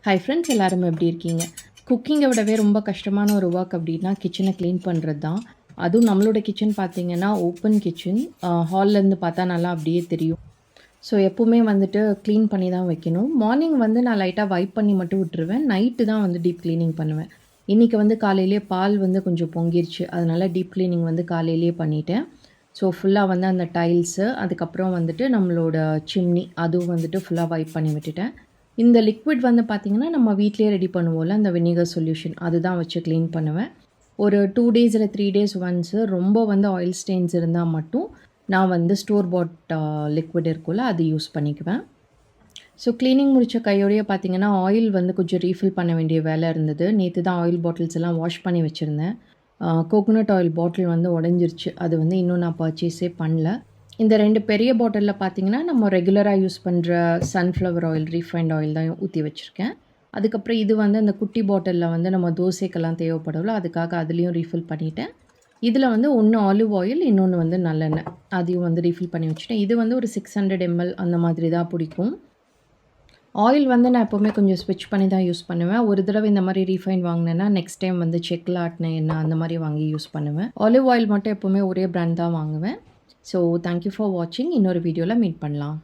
Hi friends, எல்லாரும் எப்படி இருக்கீங்க? குக்கிங்கை விடவே ரொம்ப கஷ்டமான ஒரு ஒர்க் அப்படின்னா கிச்சனை க்ளீன் பண்ணுறது தான். அதுவும் நம்மளோட கிச்சன் பார்த்தீங்கன்னா ஓப்பன் கிச்சன். ஹால்லேருந்து பார்த்தா நல்லா அப்படியே தெரியும். ஸோ எப்போவுமே வந்துட்டு க்ளீன் பண்ணி தான் வைக்கணும். மார்னிங் வந்து நான் லைட்டாக வைப் பண்ணி மட்டும் விட்டுருவேன். நைட்டு தான் வந்து டீப் க்ளீனிங் பண்ணுவேன். இன்றைக்கி வந்து காலையிலேயே பால் வந்து கொஞ்சம் பொங்கிருச்சு. அதனால டீப் க்ளீனிங் வந்து காலையிலேயே பண்ணிட்டேன். ஸோ ஃபுல்லாக வந்து அந்த டைல்ஸு, அதுக்கப்புறம் வந்துட்டு நம்மளோட சிம்னி அதுவும் வந்துட்டு ஃபுல்லாக வைப் பண்ணி விட்டுட்டேன். இந்த லிக்விட் வந்து பார்த்திங்கன்னா, நம்ம வீட்லேயே ரெடி பண்ணுவோம்ல, அந்த வினிகர் சொல்யூஷன் அதுதான் வச்சு க்ளீன் பண்ணுவேன். ஒரு 2 டேஸ் இல்லை 3 டேஸ் ஒன்ஸு ரொம்ப வந்து ஆயில் ஸ்டெயின்ஸ் இருந்தால் மட்டும் நான் வந்து ஸ்டோர் பாட் லிக்விட் இருக்கும்ல, அது யூஸ் பண்ணிக்குவேன். ஸோ க்ளீனிங் முடித்த கையோடையே பார்த்திங்கன்னா, ஆயில் வந்து கொஞ்சம் ரீஃபில் பண்ண வேண்டிய வேலை இருந்தது. நேற்று தான் ஆயில் பாட்டில்ஸ் எல்லாம் வாஷ் பண்ணி வச்சுருந்தேன். கோகோனட் ஆயில் பாட்டில் வந்து உடஞ்சிருச்சு. அது வந்து இன்னும் நான் பர்ச்சேஸே பண்ணல. இந்த 2 பெரிய பாட்டிலில் பார்த்தீங்கன்னா, நம்ம ரெகுலராக யூஸ் பண்ணுற சன்ஃப்ளவர் ஆயில், ரீஃபைண்ட் ஆயில் தான் ஊற்றி வச்சுருக்கேன். அதுக்கப்புறம் இது வந்து அந்த குட்டி பாட்டிலில் வந்து நம்ம தோசைக்கெல்லாம் தேவைப்படும்ல, அதுக்காக அதுலேயும் ரீஃபில் பண்ணிட்டேன். இதில் வந்து ஒன்று ஆலிவ் ஆயில், இன்னொன்று வந்து நல்லெண்ணெய். அதையும் வந்து ரீஃபில் பண்ணி வச்சுட்டேன். இது வந்து ஒரு 600 ml அந்த மாதிரி தான் பிடிக்கும். ஆயில் வந்து நான் எப்போவுமே கொஞ்சம் ஸ்விட்ச் பண்ணி தான் யூஸ் பண்ணுவேன். ஒரு தடவை இந்த மாதிரி ரீஃபைண்ட் வாங்கினேன்னா, நெக்ஸ்ட் டைம் வந்து செக்கில் ஆட்டின எண்ணெய் அந்த மாதிரி வாங்கி யூஸ் பண்ணுவேன். ஆலிவ் ஆயில் மட்டும் எப்போவுமே ஒரே பிராண்ட் தான் வாங்குவேன். ஸோ தேங்க் யூ ஃபார் வாட்சிங். இன்னொரு வீடியோவில் மீட் பண்ணலாம்.